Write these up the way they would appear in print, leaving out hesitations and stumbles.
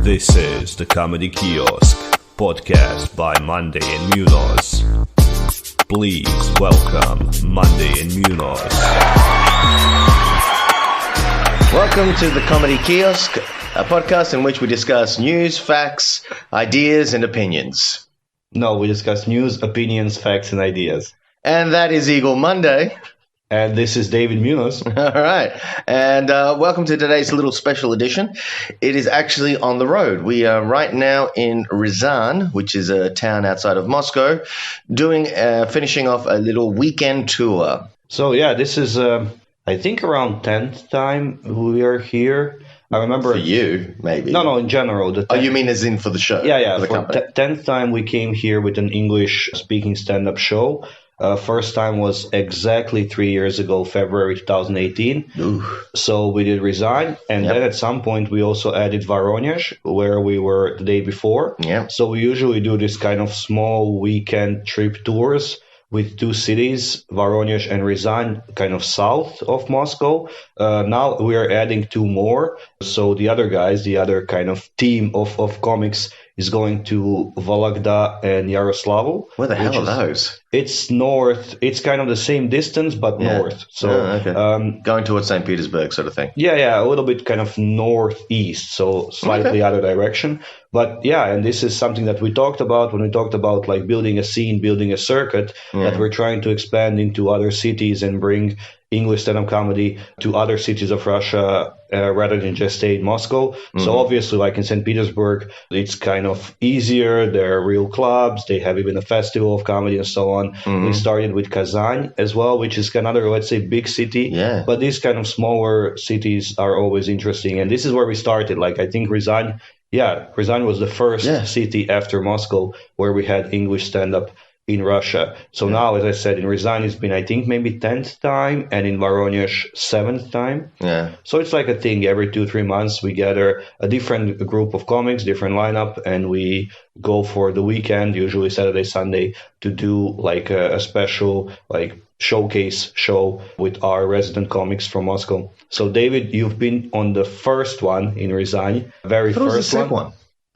This is the Comedy Kiosk, podcast by Mondae and Munoz. Please welcome Mondae and Munoz. Welcome to the Comedy Kiosk, a podcast in which we discuss news, facts, ideas, and opinions. No, we discuss news, opinions, facts, and ideas. And that is Igor Mondae. And this is David Munoz. All right. And welcome to today's little special edition. It is actually on the road. We are right now in Ryazan, which is a town outside of Moscow, finishing off a little weekend tour. So, yeah, this is, I think, around 10th time we are here. I remember... For you, maybe. No, in general. You mean as in for the show? Yeah. For the company. 10th time we came here with an English-speaking stand-up show. First time was exactly 3 years ago, February 2018. Ooh. So we did Ryazan, and then at some point we also added Voronezh, where we were the day before. Yeah. So we usually do this kind of small weekend trip tours with two cities, Voronezh and Ryazan, kind of south of Moscow. Now we are adding two more. So the other guys, the other kind of team of comics is going to Vologda and Yaroslavl. Where the hell are those? It's north. It's kind of the same distance, but north. So okay. Going towards St. Petersburg sort of thing. Yeah, a little bit kind of northeast, so slightly other direction. But yeah, and this is something that we talked about when we talked about like building a scene, building a circuit, that we're trying to expand into other cities and bring English stand-up comedy to other cities of Russia rather than just stay in Moscow. Mm-hmm. So obviously, like in St. Petersburg, it's kind of easier. There are real clubs. They have even a festival of comedy and so on. Mm-hmm. We started with Kazan as well, which is another, let's say, big city. Yeah. But these kind of smaller cities are always interesting. And this is where we started. Like, I think Ryazan was the first city after Moscow where we had English stand-up in Russia. So now, as I said, in Ryazan it's been, I think, maybe 10th time, and in Voronezh 7th time. Yeah. So it's like a thing. Every 2-3 months we gather a different group of comics, different lineup, and we go for the weekend, usually Saturday, Sunday, to do like a special like showcase show with our resident comics from Moscow. So David, you've been on the first one in Ryazan, first one.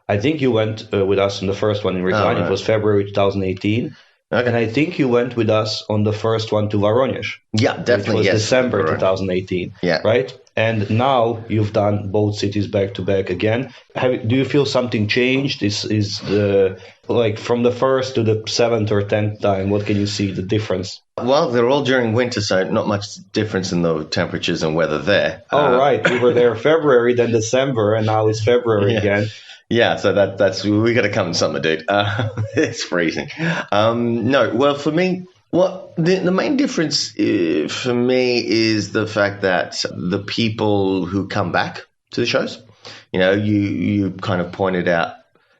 I think you went with us on the first one in Ryazan. Oh, right. It was February 2018. Okay. And I think you went with us on the first one to Voronezh. Yeah, definitely. It was December 2018. Yeah. Right? And now you've done both cities back to back again. Do you feel something changed? Is the like from the first to the 7th or 10th time? What can you see the difference? Well, they're all during winter, so not much difference in the temperatures and weather there. Oh, right. We were there February, then December, and now it's February again. Yeah, so that's we got to come in summer, dude. It's freezing. No, well, for me, the main difference for me is the fact that the people who come back to the shows, you kind of pointed out,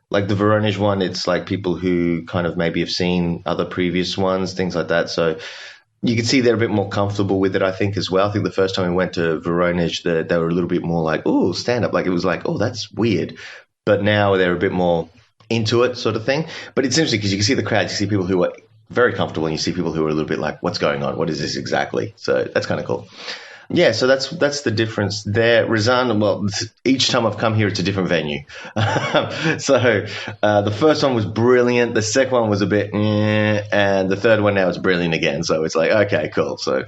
like the Voronezh one, it's like people who kind of maybe have seen other previous ones, things like that. So you can see they're a bit more comfortable with it, I think, as well. I think the first time we went to Voronezh, they were a little bit more like, oh, stand up. Like it was like, oh, that's weird. But now they're a bit more into it sort of thing. But it's interesting because you can see the crowd, you see people who are very comfortable, and you see people who are a little bit like, what's going on? What is this exactly? So that's kind of cool. Yeah, so that's the difference there. Ryazan, well, each time I've come here, it's a different venue. So the first one was brilliant. The second one was a bit, and the third one now is brilliant again. So it's like, okay, cool. So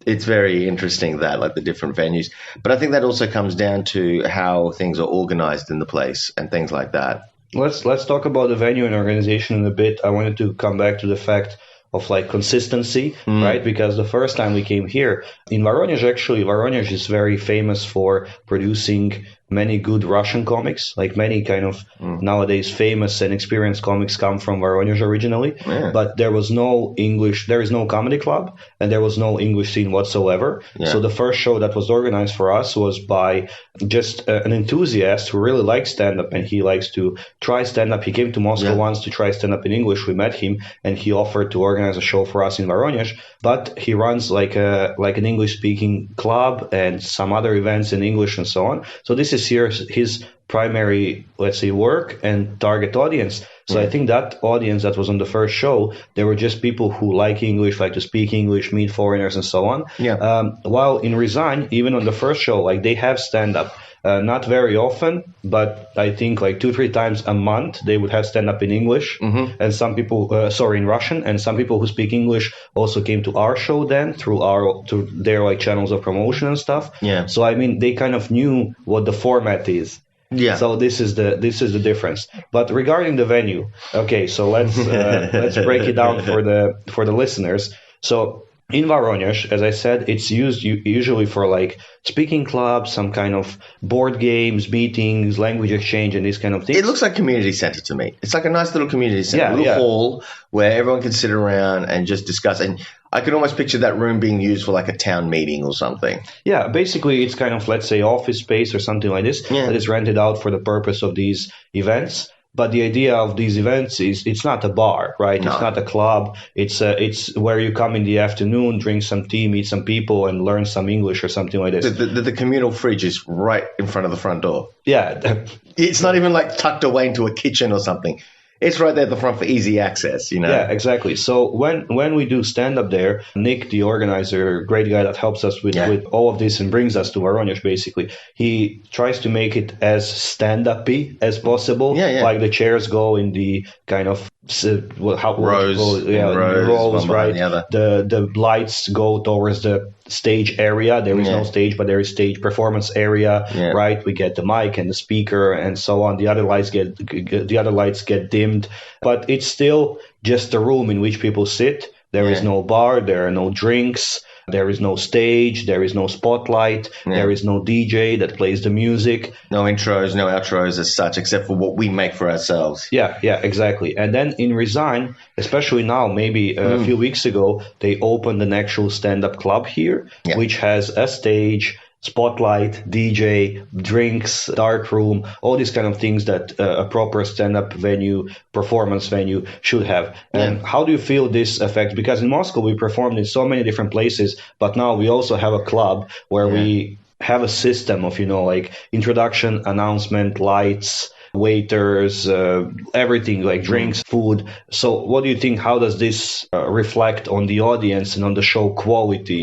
it's very interesting that, like, the different venues. But I think that also comes down to how things are organized in the place and things like that. Let's talk about the venue and organization in a bit. I wanted to come back to the fact of like consistency, right? Because the first time we came here in Voronezh is very famous for producing many good Russian comics, like many kind of nowadays famous and experienced comics come from Voronezh originally, but there is no comedy club and there was no English scene whatsoever. Yeah. So the first show that was organized for us was by just an enthusiast who really likes stand-up and he likes to try stand-up. He came to Moscow once to try stand-up in English. We met him and he offered to organize a show for us in Voronezh, but he runs like an English-speaking club and some other events in English and so on. So this is his primary, let's say, work and target audience. So I think that audience that was on the first show, they were just people who like English, like to speak English, meet foreigners and so on. Yeah. While in Ryazan, even on the first show, like they have stand-up. Not very often, but I think like 2-3 times a month they would have stand up in English, and some people, in Russian, and some people who speak English also came to our show then through their like channels of promotion and stuff. Yeah. So I mean, they kind of knew what the format is. Yeah. So this is the difference. But regarding the venue, okay, so let's break it down for the listeners. So in Voronezh, as I said, it's used usually for like speaking clubs, some kind of board games, meetings, language exchange, and these kind of things. It looks like community center to me. It's like a nice little community center, hall where everyone can sit around and just discuss. And I could almost picture that room being used for like a town meeting or something. Yeah, basically it's kind of, let's say, office space or something like this that is rented out for the purpose of these events. But the idea of these events is it's not a bar, right? No. It's not a club. It's where you come in the afternoon, drink some tea, meet some people, and learn some English or something like this. The communal fridge is right in front of the front door. Yeah. It's not even like tucked away into a kitchen or something. It's right there at the front for easy access, you know? Yeah, exactly. So when we do stand-up there, Nick, the organizer, great guy that helps us with all of this and brings us to Voronezh, basically, he tries to make it as stand-up-y as possible. Yeah. Like the chairs go in the kind of rows, right? The lights go towards the stage area. There is no stage, but there is stage performance area, right? We get the mic and the speaker and so on. The other lights get dimmed, but it's still just a room in which people sit. There is no bar. There are no drinks. There is no stage. There is no spotlight. There is no DJ that plays the music. No intros, no outros as such, except for what we make for ourselves. Yeah, exactly. And then in Ryazan, especially now, maybe a few weeks ago, they opened an actual stand-up club here, which has a stage, spotlight, DJ, drinks, dark room, all these kind of things that a proper stand-up venue, performance venue should have. And how do you feel this affects? Because in Moscow, we performed in so many different places, but now we also have a club where we have a system of, like introduction, announcement, lights, waiters, everything like drinks, food. So what do you think? How does this reflect on the audience and on the show quality?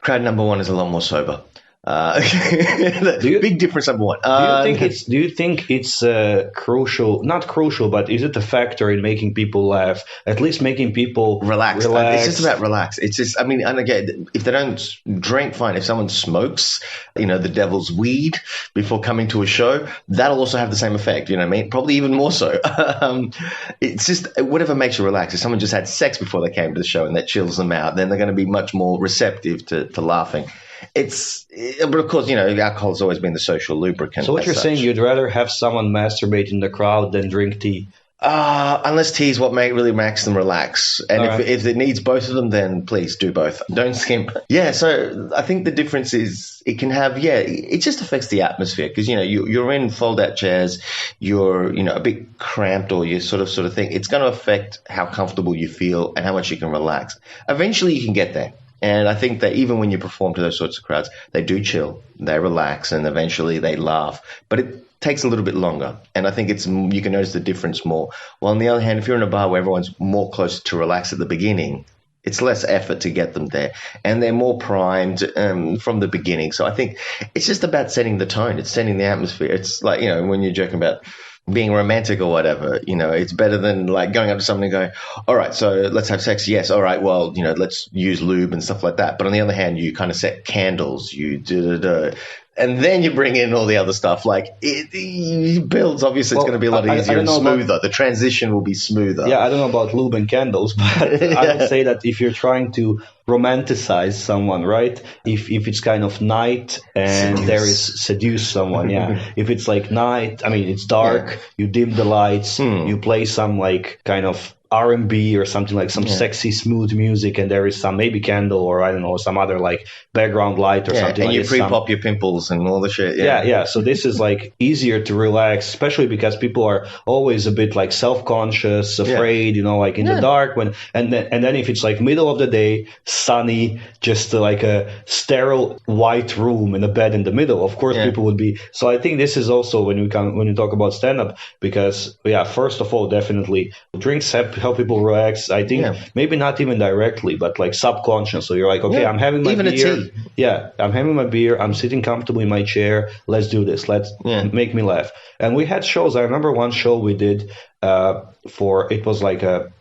Crowd number one is a lot more sober. Big difference, number one. Do you think it's crucial? Not crucial, but is it a factor in making people laugh? At least making people relax. It's just about relax. It's just, and again, if they don't drink, fine. If someone smokes, the devil's weed before coming to a show, that'll also have the same effect. You know what I mean? Probably even more so. It's just whatever makes you relax. If someone just had sex before they came to the show and that chills them out, then they're going to be much more receptive to laughing. But of course, alcohol has always been the social lubricant. So what you're saying, you'd rather have someone masturbate in the crowd than drink tea? Unless tea is what really makes them relax. And if it needs both of them, then please do both. Don't skimp. Yeah, so I think the difference is it can have, it just affects the atmosphere because, you're in fold-out chairs, you're, a bit cramped or you sort of thing. It's going to affect how comfortable you feel and how much you can relax. Eventually you can get there. And I think that even when you perform to those sorts of crowds, they do chill, they relax, and eventually they laugh. But it takes a little bit longer. And I think you can notice the difference more. While on the other hand, if you're in a bar where everyone's more close to relax at the beginning, it's less effort to get them there. And they're more primed from the beginning. So I think it's just about setting the tone. It's setting the atmosphere. It's like, when you're joking about being romantic or whatever, it's better than like going up to someone and going, all right, so let's have sex. Yes. All right. Well, let's use lube and stuff like that. But on the other hand, you kind of set candles, and then you bring in all the other stuff. Like it builds, obviously it's going to be a lot easier and smoother. The transition will be smoother. Yeah. I don't know about lube and candles, but I would say that if you're trying to romanticize someone, right? If it's kind of night and seduce someone, if it's like night, it's dark, you dim the lights, you play some like kind of R&B or something, like some sexy smooth music, and there is some maybe candle or I don't know, some other like background light or something, and like you this. pre-pop your pimples and all the shit. Yeah. So this is like easier to relax, especially because people are always a bit like self-conscious, afraid, like in the dark. And then if it's like middle of the day, sunny, just like a sterile white room and a bed in the middle, of course people would be. So I think this is also when you talk about stand-up, because first of all, definitely drinks help people relax. I think maybe not even directly, but like subconscious. So you're like, okay, I'm having my beer. A tea. Yeah, I'm having my beer. I'm sitting comfortably in my chair. Let's do this. Let's make me laugh. And we had shows. I remember one show we did it was like a,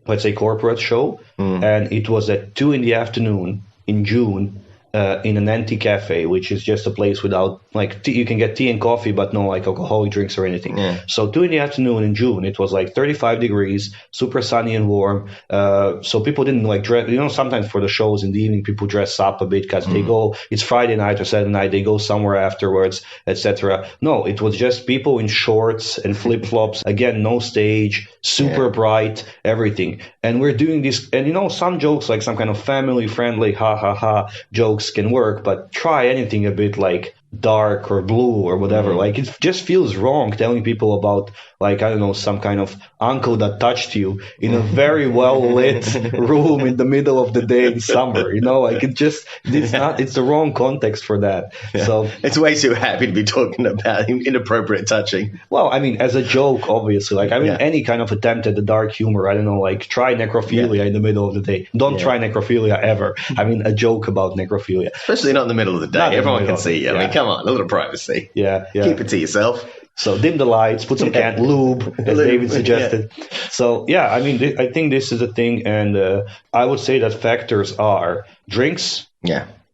let's say, corporate show, and it was at 2 p.m. in June. In an anti cafe, which is just a place without like tea. You can get tea and coffee, but no like alcoholic drinks or anything. So 2 p.m. in June, it was like 35 degrees, super sunny and warm. So people didn't like dress. Sometimes for the shows in the evening, people dress up a bit because they go. It's Friday night or Saturday night. They go somewhere afterwards, etc. No, it was just people in shorts and flip flops. Again, no stage, super bright, everything. And we're doing this. And some jokes, like some kind of family friendly, ha ha ha jokes, can work, but try anything a bit like dark or blue or whatever. Like it just feels wrong telling people about like, I don't know, some kind of uncle that touched you in a very well lit room in the middle of the day in summer, like it's the wrong context for that. So it's way too happy to be talking about inappropriate touching. Well, I mean, as a joke, obviously, like, any kind of attempt at the dark humor, I don't know, like try necrophilia in the middle of the day. Don't try necrophilia ever. I mean, a joke about necrophilia. Especially not in the middle of the day. Everyone can see you. I mean, come on, a little privacy. Yeah. Keep it to yourself. So dim the lights, put some lube, as David suggested. So, I mean, I think this is a thing. And I would say that factors are drinks.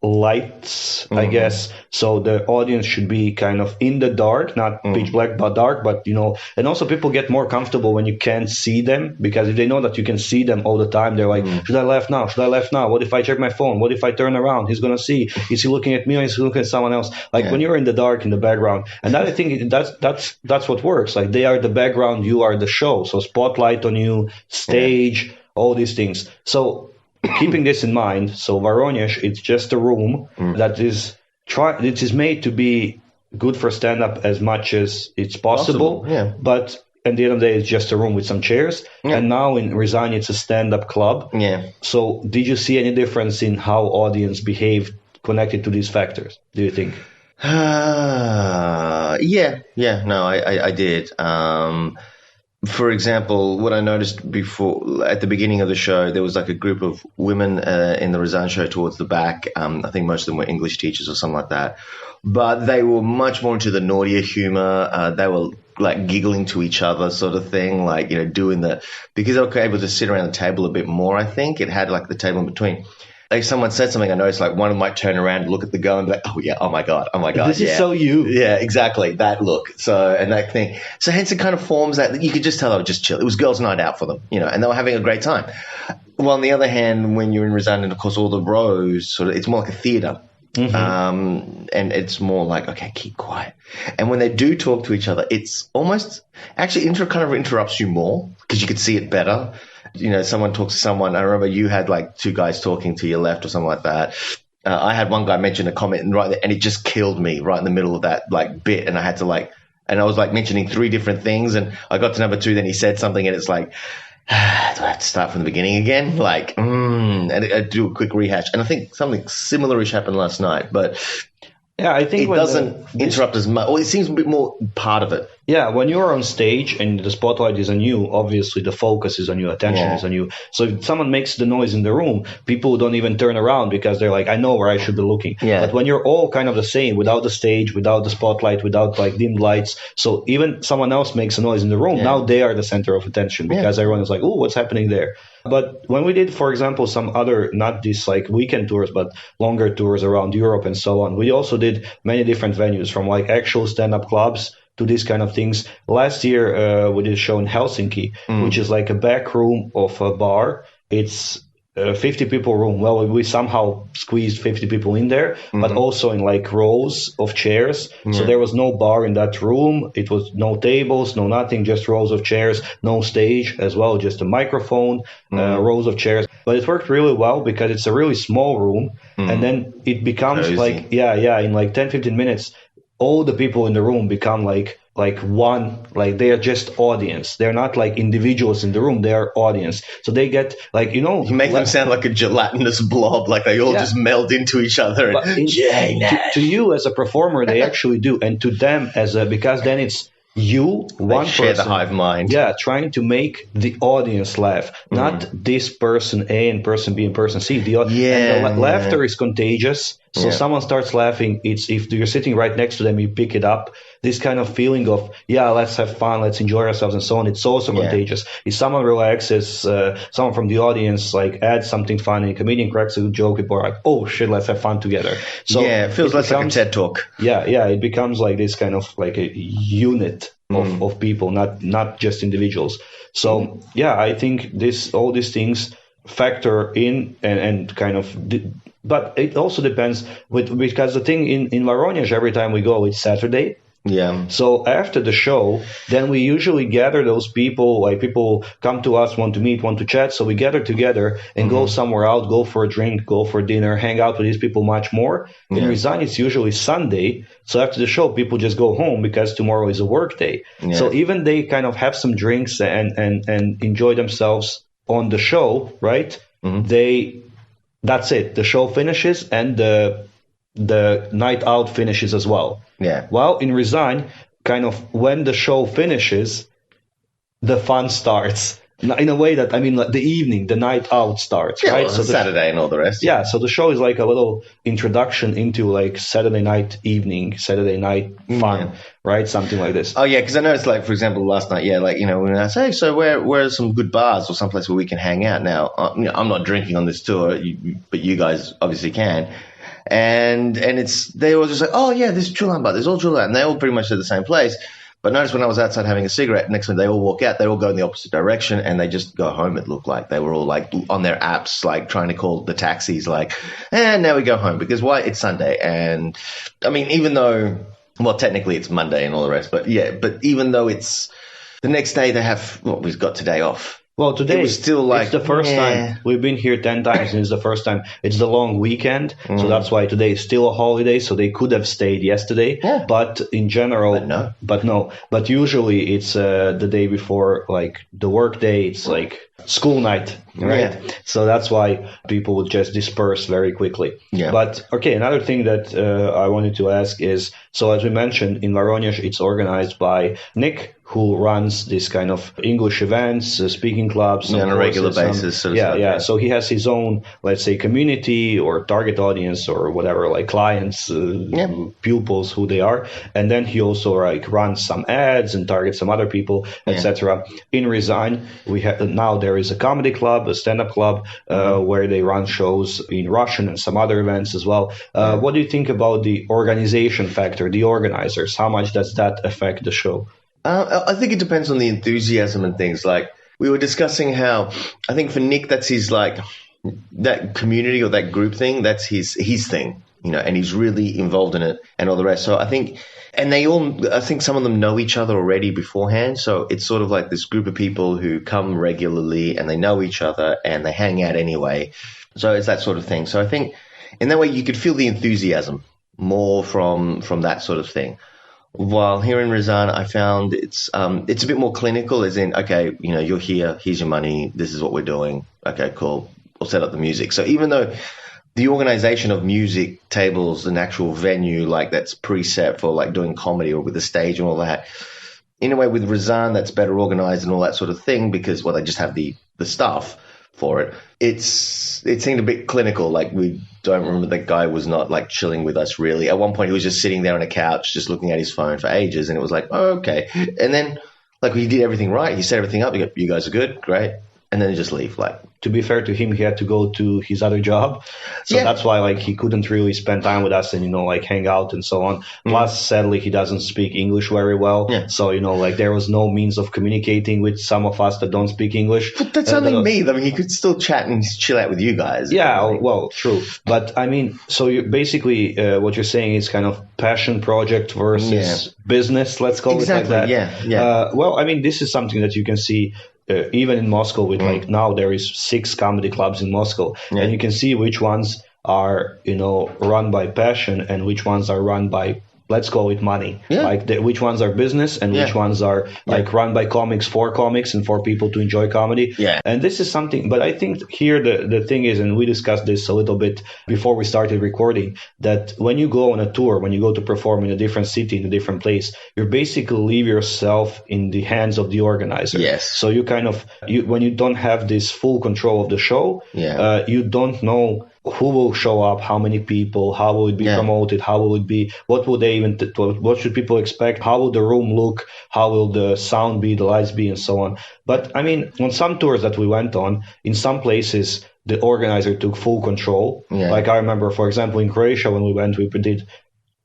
Lights, I guess. So the audience should be kind of in the dark, not pitch black, but dark. But, and also people get more comfortable when you can't see them, because if they know that you can see them all the time, they're like, should I laugh now? Should I laugh now? What if I check my phone? What if I turn around? He's going to see. Is he looking at me or is he looking at someone else? Like when you're in the dark, in the background. And that, I think that's what works. Like they are the background, you are the show. So spotlight on you, stage, all these things. So keeping this in mind, so Voronezh, it's just a room that it is made to be good for stand-up as much as it's possible. But at the end of the day, it's just a room with some chairs. And now in Ryazan, it's a stand-up club. So did you see any difference in how audience behaved connected to these factors, do you think? No, I did. For example, what I noticed before at the beginning of the show, there was like a group of women in the Ryazan show towards the back. I think most of them were English teachers or something like that. But they were much more into the naughtier humor. They were like giggling to each other sort of thing, like, because they were able to sit around the table a bit more, I think. It had like the table in between. Like someone said something, I noticed like one of them might turn around and look at the girl and be like, oh my God. This is so you. Yeah, exactly. That look. So, and that thing. So hence it kind of forms that you could just tell they were just chill. It was girls' night out for them, and they were having a great time. Well, on the other hand, when you're in Ryazan, and of course all the rows, it's more like a theater. And it's more like, okay, keep quiet. And when they do talk to each other, it's almost actually kind of interrupts you more because you could see it better. Someone talks to someone. I remember you had like two guys talking to your left or something like that. I had one guy mention a comment and it just killed me right in the middle of that like bit. And I had to and I was like mentioning three different things. And I got to number two, then he said something and it's like, do I have to start from the beginning again? And I do a quick rehash. And I think something similar-ish happened last night, but I think it doesn't interrupt as much. Well, it seems a bit more part of it. Yeah, when you're on stage and the spotlight is on you, obviously the focus is on you, attention is on you. So if someone makes the noise in the room, people don't even turn around because they're like, I know where I should be looking. But when you're all kind of the same, without the stage, without the spotlight, without like dimmed lights, so even someone else makes a noise in the room, now they are the center of attention because everyone is like, oh, what's happening there? But when we did, for example, some other, not these like weekend tours, but longer tours around Europe and so on, we also did many different venues, from like actual stand-up clubs to these kind of things. Last year, we did a show in Helsinki, which is like a back room of a bar. It's a 50 people room. Well, we somehow squeezed 50 people in there, but also in like rows of chairs. So there was no bar in that room. It was no tables, no nothing, just rows of chairs, no stage as well, just a microphone, rows of chairs. But it worked really well because it's a really small room. And then it becomes Cozy. like, in like 10, 15 minutes, all the people in the room become like one, like they are just audience. They're not like individuals in the room, they are audience. So they get like, you make them sound like a gelatinous blob, like they all just meld into each other. And to you as a performer, they actually do. And to them because then it's you, one share person, the hive mind. Yeah, trying to make the audience laugh, not this person A and person B and person C. And the laughter is contagious. So someone starts laughing. It's if you're sitting right next to them, you pick it up. This kind of feeling of let's have fun, let's enjoy ourselves, and so on. It's also contagious. If someone relaxes, someone from the audience like adds something funny, a comedian cracks a good joke, people are like, oh shit, let's have fun together. So it feels less like a TED talk. It becomes like this kind of like a unit of people, not just individuals. So I think all these things factor in and kind of. But it also depends because the thing in Voronezh, every time we go, it's Saturday. Yeah. So after the show, then we usually gather those people, like people come to us, want to meet, want to chat. So we gather together and go somewhere out, go for a drink, go for dinner, hang out with these people much more. In Ryazan, it's usually Sunday. So after the show, people just go home because tomorrow is a work day. Yeah. So even they kind of have some drinks and enjoy themselves on the show, right? That's it. The show finishes and the night out finishes as well. Yeah. While in Ryazan, kind of when the show finishes, the fun starts. In a way that, I mean, like the evening, the night out starts, right? Well, so Saturday and all the rest. Yeah, so the show is like a little introduction into like Saturday night evening, Saturday night fun, right? Something like this. Oh, yeah, because I noticed, like, for example, last night, when I say, so where are some good bars or someplace where we can hang out now? I'm not drinking on this tour, but you guys obviously can. And they were just like, oh, yeah, this Chulan bar, there's all Chulan. And they all pretty much at the same place. But notice when I was outside having a cigarette, next time they all walk out, they all go in the opposite direction and they just go home, it looked like. They were all like on their apps, like trying to call the taxis, like, and now we go home. Because why? It's Sunday. And I mean, even though, well, technically it's Monday and all the rest, but even though it's the next day, they have, we've got today off. Well, today it was still like, it's the first time. We've been here 10 times and it's the first time. It's the long weekend. So that's why today is still a holiday. So they could have stayed yesterday. Yeah. But in general, but usually it's the day before, like the work day. It's like school night, right? Yeah. So that's why people would just disperse very quickly. Yeah. But okay, another thing that I wanted to ask is, so as we mentioned, in Voronezh, it's organized by Nick, who runs this kind of English events, speaking clubs. On a regular basis. So he has his own, let's say, community or target audience or whatever, like clients, pupils, who they are. And then he also like runs some ads and targets some other people, etc. In Ryazan, now there is a comedy club, a stand-up club, where they run shows in Russian and some other events as well. What do you think about the organization factor, the organizers? How much does that affect the show? I think it depends on the enthusiasm and things. Like we were discussing how I think for Nick, that's his like that community or that group thing. That's his thing, and he's really involved in it and all the rest. So I think, and I think some of them know each other already beforehand. So it's sort of like this group of people who come regularly and they know each other and they hang out anyway. So it's that sort of thing. So I think in that way you could feel the enthusiasm more from that sort of thing. While here in Ryazan, I found it's a bit more clinical, as in, okay, you're here, here's your money, this is what we're doing. Okay, cool. We'll set up the music. So even though the organization of music tables, an actual venue, like that's preset for like doing comedy or with a stage and all that, in a way with Ryazan, that's better organized and all that sort of thing because, they just have the stuff for it. It seemed a bit clinical. Like we don't remember that guy was not like chilling with us really. At one point he was just sitting there on a couch just looking at his phone for ages, and it was like, oh, okay. And then like he did everything right. He set everything up. You guys are good, great. and then they just leave. Like, to be fair to him, he had to go to his other job. So that's why like he couldn't really spend time with us and, like hang out and so on. Plus, sadly, he doesn't speak English very well. Yeah. So, like there was no means of communicating with some of us that don't speak English. But that's only me. I mean, he could still chat and chill out with you guys. Yeah, well, true. But I mean, so you basically what you're saying is kind of passion project versus business, let's call it like that. Yeah. Well, I mean, this is something that you can see even in Moscow with like now there is 6 comedy clubs in Moscow, and you can see which ones are, run by passion and which ones are run by, let's call it money. Yeah. Like which ones are business and which ones are like run by comics and for people to enjoy comedy. Yeah. And this is something, but I think here the thing is, and we discussed this a little bit before we started recording, that when you go on a tour, when you go to perform in a different city, in a different place, you basically leave yourself in the hands of the organizer. Yes. So you kind of, when you don't have this full control of the show, you don't know who will show up, how many people, how will it be promoted, how will it be, what will they even, what should people expect, how will the room look, how will the sound be, the lights be, and so on. But I mean, on some tours that we went on, in some places, the organizer took full control. Yeah. Like I remember, for example, in Croatia, when we went, we did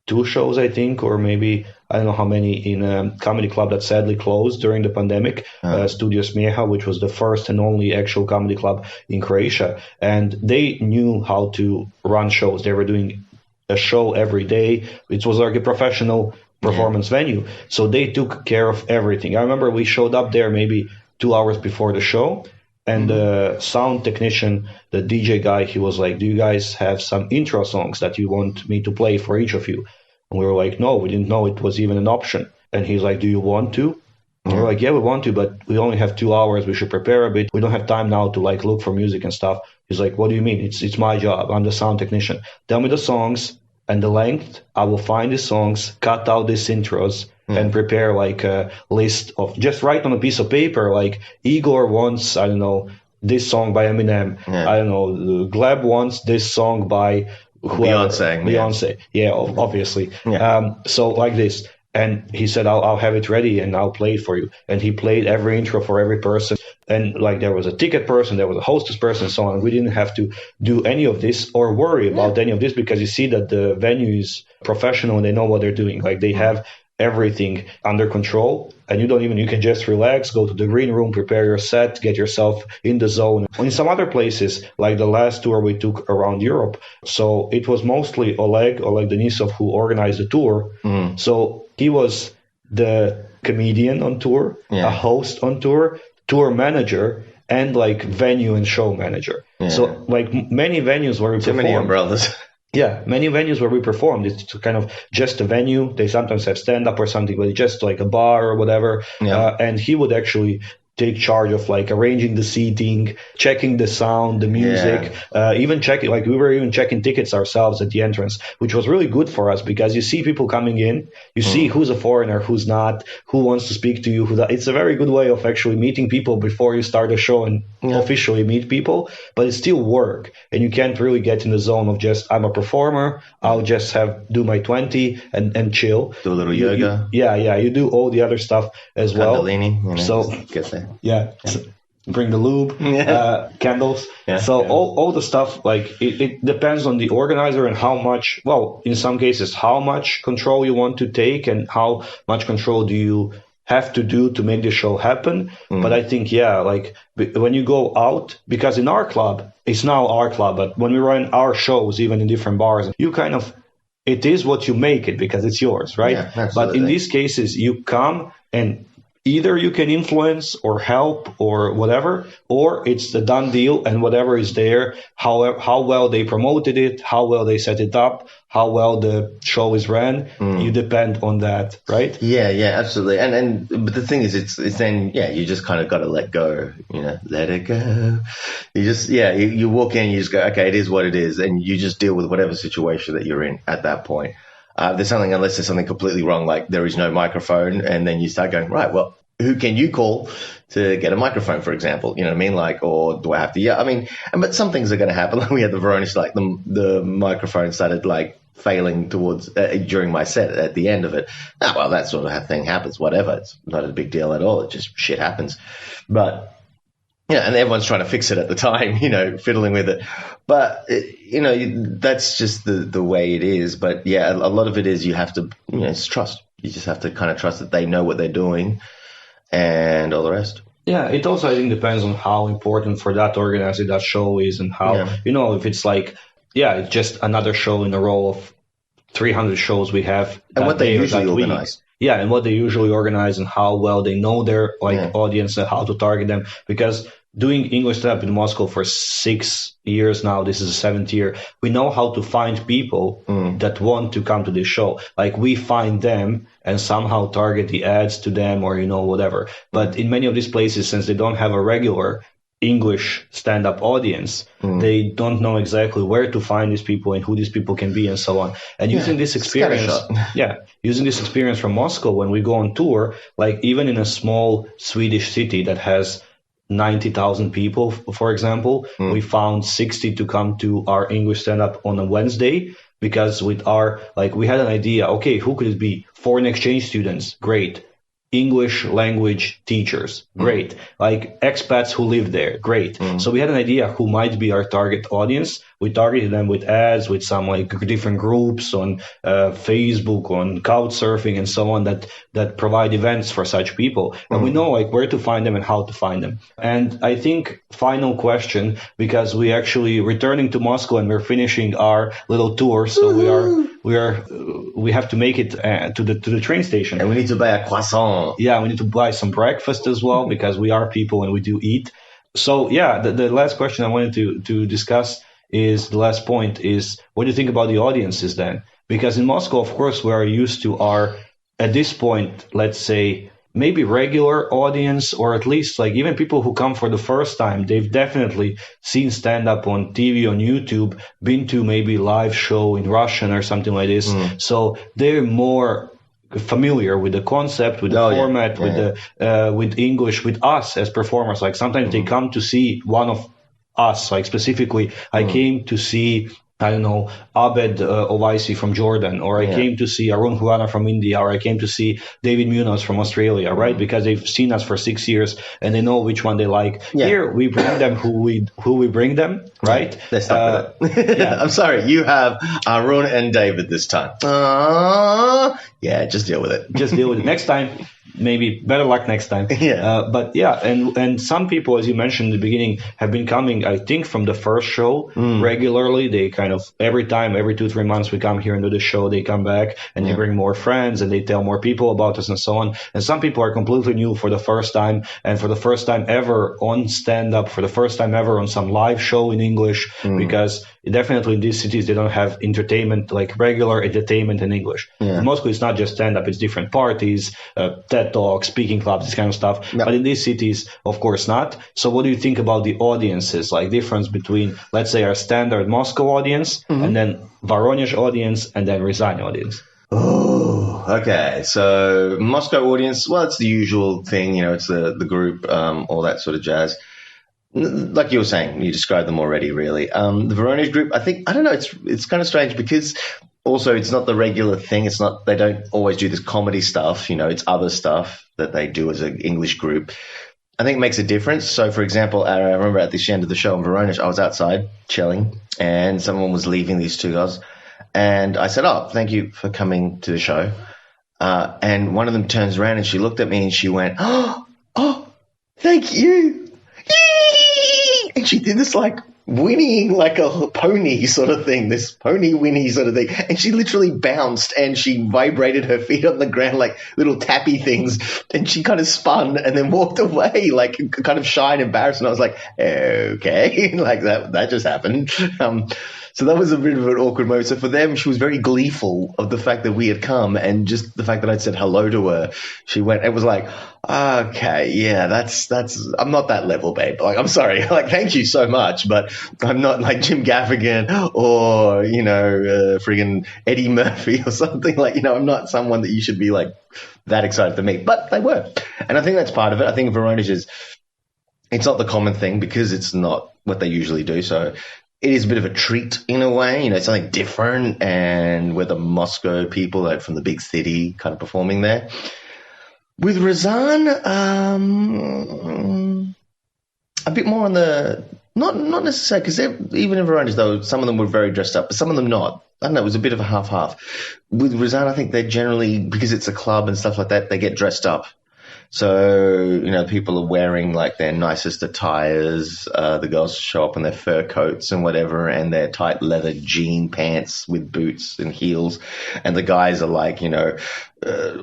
2 shows, I think, or maybe, I don't know how many, in a comedy club that sadly closed during the pandemic, Studio Smieha, which was the first and only actual comedy club in Croatia. And they knew how to run shows. They were doing a show every day. It was like a professional performance venue. So they took care of everything. I remember we showed up there maybe 2 hours before the show. And the sound technician, the DJ guy, he was like, do you guys have some intro songs that you want me to play for each of you? And we were like, no, we didn't know it was even an option. And he's like, do you want to? And we're like, yeah, we want to, but we only have 2 hours. We should prepare a bit. We don't have time now to like look for music and stuff. He's like, what do you mean? It's my job. I'm the sound technician. Tell me the songs and the length. I will find the songs, cut out these intros, and prepare like a list of, just write on a piece of paper, like Igor wants, I don't know, this song by Eminem. I don't know, Gleb wants this song by whoever. Beyonce. Yeah, obviously. So like this. And he said, I'll have it ready and I'll play it for you. And he played every intro for every person. And like there was a ticket person, there was a hostess person, and so on. We didn't have to do any of this or worry about any of this because you see that the venue is professional and they know what they're doing. Like they have everything under control, and you can just relax, go to the green room, prepare your set, get yourself in the zone. In some other places, like the last tour we took around Europe, so it was mostly Oleg Denisov who organized the tour. So he was the comedian on tour, a host on tour manager, and like venue and show manager. So like many venues where we performed, many umbrellas. Yeah, many venues where we performed, it's kind of just a venue. They sometimes have stand-up or something, but it's just like a bar or whatever. And he would actually take charge of like arranging the seating, checking the sound, the music, even checking, like we were even checking tickets ourselves at the entrance, which was really good for us because you see people coming in, you see who's a foreigner, who's not, who wants to speak to you, it's a very good way of actually meeting people before you start a show and officially meet people, but it's still work and you can't really get in the zone of just, I'm a performer, I'll just do my 20 and chill. Do a little yoga. You do all the other stuff as well. Kundalini, so get there. Bring the lube, candles. All the stuff, like it depends on the organizer and how much, well, in some cases, how much control you want to take and how much control do you have to do to make the show happen. But I think, like when you go out, because in our club, it's now our club, but when we run our shows, even in different bars, you kind of, it is what you make it because it's yours, right? But in these cases, you come and either you can influence or help or whatever, or it's the done deal and whatever is there, how well they promoted it, how well they set it up, how well the show is ran, you depend on that, right? Yeah, absolutely. But the thing is, it's then, you just kind of got to let go, let it go. You just, you walk in, you just go, okay, it is what it is. And you just deal with whatever situation that you're in at that point. Unless there's something completely wrong, like there is no microphone, and then you start going, right, well, who can you call to get a microphone, for example? You know what I mean? Like, or do I have to? But some things are going to happen. Like we had the Voronezh, like the microphone started like failing towards during my set at the end of it. Well, that sort of thing happens. Whatever, it's not a big deal at all. It just shit happens. But Yeah, and everyone's trying to fix it at the time, fiddling with it. But, that's just the way it is. But, yeah, a lot of it is you have to, it's trust. You just have to kind of trust that they know what they're doing and all the rest. Yeah, it also, I think, depends on how important for that organizer that show is and how, if it's like, it's just another show in a row of 300 shows we have. And what they usually organize. Yeah, and what they usually organize and how well they know their audience and how to target them. Because doing English stand-up in Moscow for 6 years now, this is the 7th year, we know how to find people that want to come to this show. Like, we find them and somehow target the ads to them or, whatever. But in many of these places, since they don't have a regular English stand-up audience, they don't know exactly where to find these people and who these people can be and so on. And using this experience, using this experience from Moscow when we go on tour, like even in a small Swedish city that has 90,000 people, for example, we found 60 to come to our English stand-up on a Wednesday because we had an idea, okay, who could it be? Foreign exchange students, great. English language teachers, great. Like expats who live there, great. So we had an idea who might be our target audience. We targeted them with ads, with some different groups on Facebook, on Couchsurfing and so on that provide events for such people. And we know where to find them and how to find them. And I think final question, because we actually returning to Moscow and we're finishing our little tour. So we have to make it to the train station. And we need to buy a croissant. Yeah, we need to buy some breakfast as well because we are people and we do eat. So the last question I wanted to discuss is the last point is what do you think about the audiences then? Because in Moscow, of course, we are used to at this point, let's say, maybe regular audience, or at least even people who come for the first time, they've definitely seen stand-up on TV, on YouTube, been to maybe live show in Russian or something like this. So they're more familiar with the concept, with the format, with English, with us as performers. Like sometimes they come to see one of us, specifically, I came to see, I don't know, Abed Ovaisi from Jordan, or I came to see Arun Khurana from India, or I came to see David Munoz from Australia, right? Because they've seen us for 6 years and they know which one they like. Yeah. Here we bring them who we bring them, right? Let's stop with it. I'm sorry, you have Arun and David this time. Just deal with it. Just deal with it. Next time. Maybe better luck next time. And some people, as you mentioned in the beginning, have been coming, I think, from the first show regularly. They kind of every 2-3 months we come here and do the show, they come back and they bring more friends and they tell more people about us and so on. And some people are completely new for the first time, and for the first time ever on stand-up, for the first time ever on some live show in English, because definitely in these cities they don't have entertainment, like regular entertainment in English. In Moscow it's not just stand-up, it's different parties, TED Talks, speaking clubs, this kind of stuff. But in these cities, of course not. So what do you think about the audiences, like difference between, let's say, our standard Moscow audience and then Voronezh audience and then Ryazan audience? Oh, okay. So Moscow audience, well, it's the usual thing, it's the group, all that sort of jazz. Like you were saying, you described them already, really. The Voronezh group, I don't know, it's kind of strange because also it's not the regular thing. It's not, they don't always do this comedy stuff, it's other stuff that they do as an English group. I think it makes a difference. So, for example, I remember at the end of the show in Voronezh, I was outside chilling and someone was leaving, these two guys. And I said, oh, thank you for coming to the show. And one of them turns around and she looked at me and she went, oh, thank you. Yee! And she did this whinnying like a pony sort of thing, this pony whinny sort of thing. And she literally bounced and she vibrated her feet on the ground like little tappy things. And she kind of spun and then walked away, kind of shy and embarrassed. And I was like, okay, that just happened. So that was a bit of an awkward moment. So for them, she was very gleeful of the fact that we had come, and just the fact that I'd said hello to her. She went, it was like, okay, yeah, that's, I'm not that level, babe. I'm sorry. Thank you so much, but I'm not like Jim Gaffigan or, friggin' Eddie Murphy or something I'm not someone that you should be that excited to meet, but they were. And I think that's part of it. I think Voronezh it's not the common thing because it's not what they usually do. So it is a bit of a treat in a way, it's something different, and we're the Moscow people from the big city kind of performing there. With Ryazan, a bit more on the not necessarily, because even in Varangi's though, some of them were very dressed up, but some of them not. I don't know. It was a bit of a half-half. With Ryazan, I think they generally, because it's a club and stuff like that, they get dressed up. So, people are wearing like their nicest attires. The girls show up in their fur coats and whatever, and their tight leather jean pants with boots and heels. And the guys are like,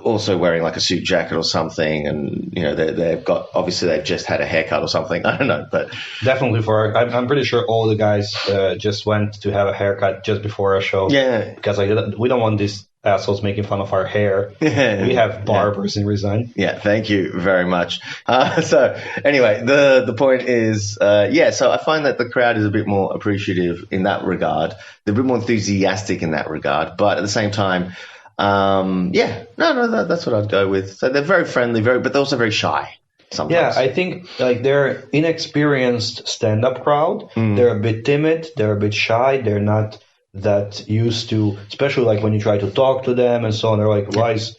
also wearing like a suit jacket or something. And, they've just had a haircut or something. I don't know, but. Definitely I'm pretty sure all the guys just went to have a haircut just before our show. Yeah. Because we don't want these assholes making fun of our hair. We have barbers in Ryazan. Yeah, thank you very much. So anyway, the point is, so I find that the crowd is a bit more appreciative in that regard. They're a bit more enthusiastic in that regard, but at the same time, that's what I'd go with. So they're very friendly, but they're also very shy. Sometimes. Yeah, I think like they're inexperienced stand-up crowd. They're a bit timid. They're a bit shy. They're not that used to, especially like when you try to talk to them and so on. They're like, why is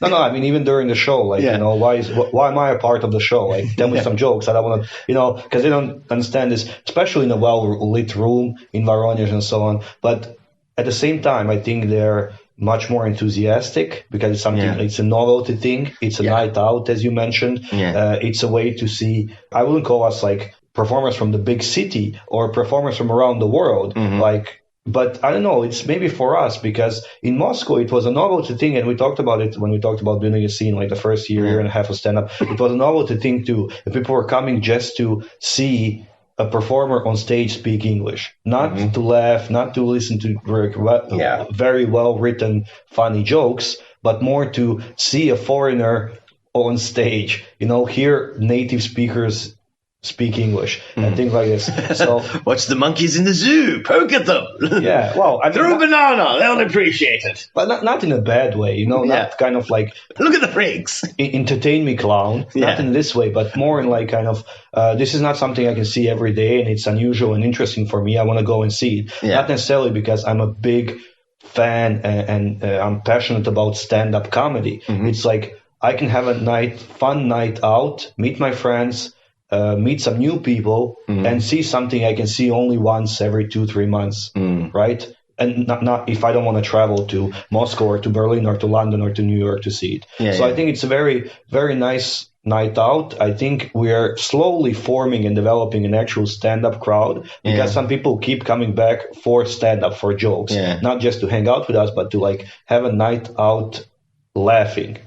no, I mean, even during the show, like, why am I a part of the show? Like, tell me some jokes. I don't want to, because they don't understand this, especially in a well-lit room in Voronezh and so on. But at the same time, I think they're much more enthusiastic because it's something, it's a novelty thing. It's a night out, as you mentioned. It's a way to see, I wouldn't call us like performers from the big city or performers from around the world. But I don't know, it's maybe for us because in Moscow it was a novelty thing, and we talked about it when we talked about building a scene like the first year and a half of stand-up. It was a novelty thing too. People were coming just to see a performer on stage speak English, not to laugh, not to listen to very well-written, funny jokes, but more to see a foreigner on stage, hear native speakers speak English and things like this. So watch the monkeys in the zoo, poke at them. Yeah, well, I mean, throw a banana, they'll appreciate it. But not in a bad way, not kind of like look at the freaks. Entertain me, clown. Not in this way, but more in like kind of this is not something I can see every day, and it's unusual and interesting for me. I want to go and see it. Not necessarily because I'm a big fan and I'm passionate about stand-up comedy. It's like I can have a fun night out, meet my friends, meet some new people, and see something I can see only once every 2-3 months, right? And not if I don't want to travel to Moscow or to Berlin or to London or to New York to see it. I think it's a very, very nice night out. I think we are slowly forming and developing an actual stand-up crowd because some people keep coming back for stand-up, for jokes, not just to hang out with us, but to like have a night out laughing,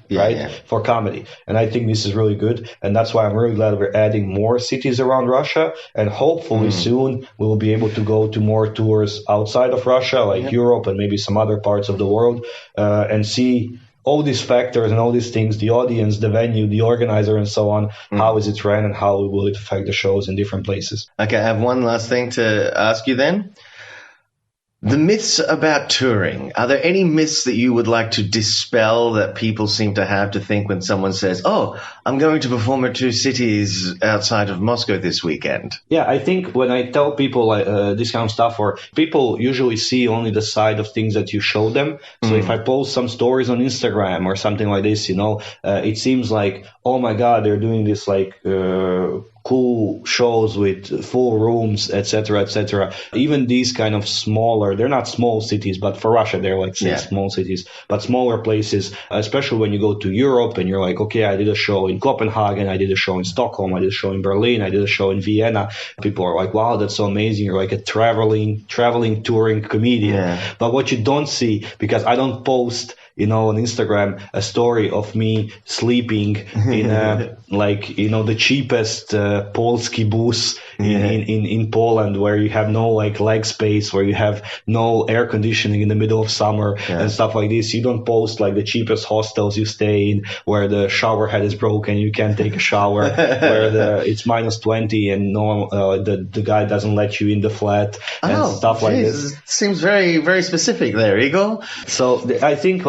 for comedy. And I think this is really good. And that's why I'm really glad we're adding more cities around Russia. And hopefully soon we will be able to go to more tours outside of Russia, like Europe and maybe some other parts of the world, and see all these factors and all these things, the audience, the venue, the organizer, and so on. How is it ran and how will it affect the shows in different places? Okay, I have one last thing to ask you then. The myths about touring. Are there any myths that you would like to dispel that people seem to have to think when someone says, oh, I'm going to perform at 2 cities outside of Moscow this weekend? Yeah, I think when I tell people this kind of stuff, or people usually see only the side of things that you show them. So if I post some stories on Instagram or something like this, it seems like, oh my God, they're doing this like cool shows with full rooms, etc., etc. Even these kind of smaller, they're not small cities, but for Russia, they're like small cities, but smaller places, especially when you go to Europe and you're like, okay, I did a show in Copenhagen, I did a show in Stockholm, I did a show in Berlin, I did a show in Vienna. People are like, wow, that's so amazing. You're like a traveling, touring comedian. But what you don't see, because I don't post on Instagram, a story of me sleeping in the cheapest Polski bus in Poland, where you have no like leg space, where you have no air conditioning in the middle of summer and stuff like this. You don't post like the cheapest hostels you stay in, where the shower head is broken, you can't take a shower, where it's minus 20 and the guy doesn't let you in the flat and stuff like this. Seems very, very specific there, Igor. So I think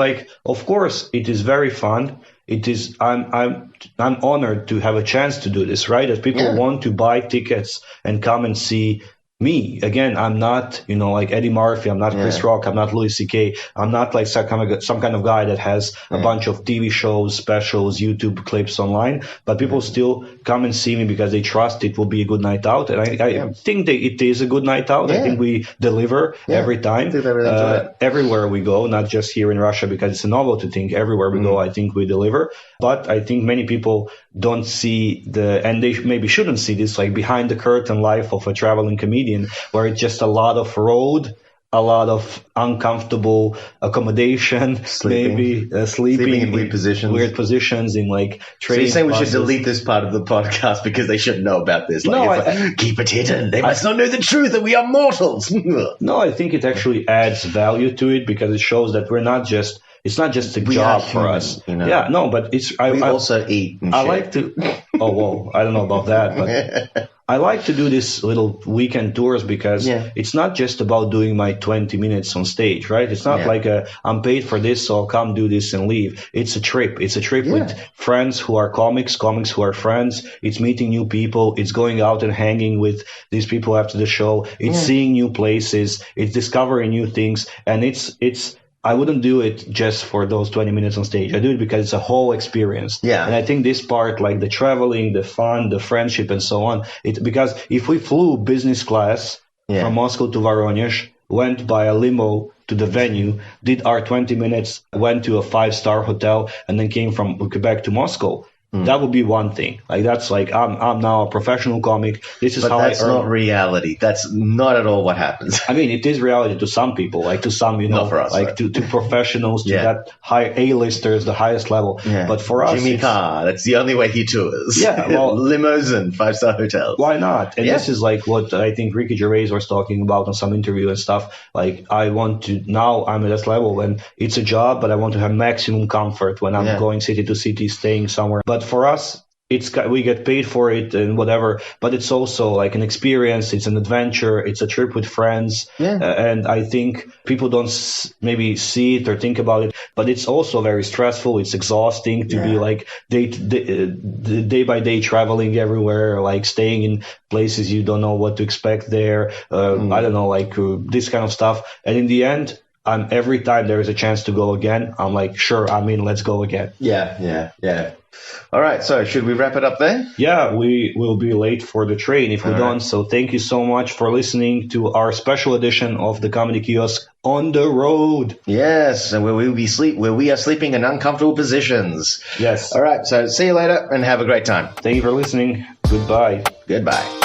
of course it is very fun. It is. I'm honored to have a chance to do this, right? As people want to buy tickets and come and see me. Again, I'm not, like Eddie Murphy. I'm not Chris Rock. I'm not Louis C.K. I'm not like some kind of guy that has a bunch of TV shows, specials, YouTube clips online. But people still come and see me because they trust it will be a good night out. And I think that it is a good night out. I think we deliver every time. Everywhere we go, not just here in Russia, because it's a novel to think. Everywhere we go, I think we deliver. But I think many people don't see and they maybe shouldn't see this, like behind the curtain life of a traveling comedian, where it's just a lot of road, a lot of uncomfortable accommodation, sleeping in weird positions in like trains. So you're saying we should delete this part of the podcast because they shouldn't know about this? Keep it hidden. They must not know the truth that we are mortals. No, I think it actually adds value to it because it shows that it's not just a job for us. Yeah, no, but we also eat and I like to. Oh, whoa. I don't know about that, but I like to do these little weekend tours because it's not just about doing my 20 minutes on stage, right? It's not like I'm paid for this, so I'll come do this and leave. It's a trip. It's a trip with friends who are comics who are friends. It's meeting new people. It's going out and hanging with these people after the show. It's seeing new places. It's discovering new things. And I wouldn't do it just for those 20 minutes on stage. I do it because it's a whole experience. Yeah. And I think this part, like the traveling, the fun, the friendship, and so on, because if we flew business class from Moscow to Voronezh, went by a limo to the venue, did our 20 minutes, went to a 5-star hotel, and then came from Quebec to Moscow, that would be one thing. Like that's like I'm now a professional comic. This is how I earn. But that's not reality. That's not at all what happens. I mean, it is reality to some people, like to some, not for us, like right? to professionals, to that high A-listers, the highest level. Yeah. But for us, Jimmy Carr, that's the only way he tours. Yeah, well, limos and 5-star hotels. Why not? And this is like what I think Ricky Gervais was talking about on some interview and stuff. Like I'm at this level when it's a job, but I want to have maximum comfort when I'm going city to city, staying somewhere. But for us, we get paid for it and whatever, but it's also like an experience. It's an adventure. It's a trip with friends. And I think people don't maybe see it or think about it, but it's also very stressful. It's exhausting to be like day by day traveling everywhere, like staying in places you don't know what to expect there. I don't know, like this kind of stuff. And in the end, every time there is a chance to go again, I'm like, sure, let's go again. Yeah. All right, so should we wrap it up there? Yeah, we will be late for the train if we don't. So thank you so much for listening to our special edition of the Comedy Kiosk on the road. Yes, and where we are sleeping in uncomfortable positions. Yes. All right, so see you later and have a great time. Thank you for listening. Goodbye. Goodbye.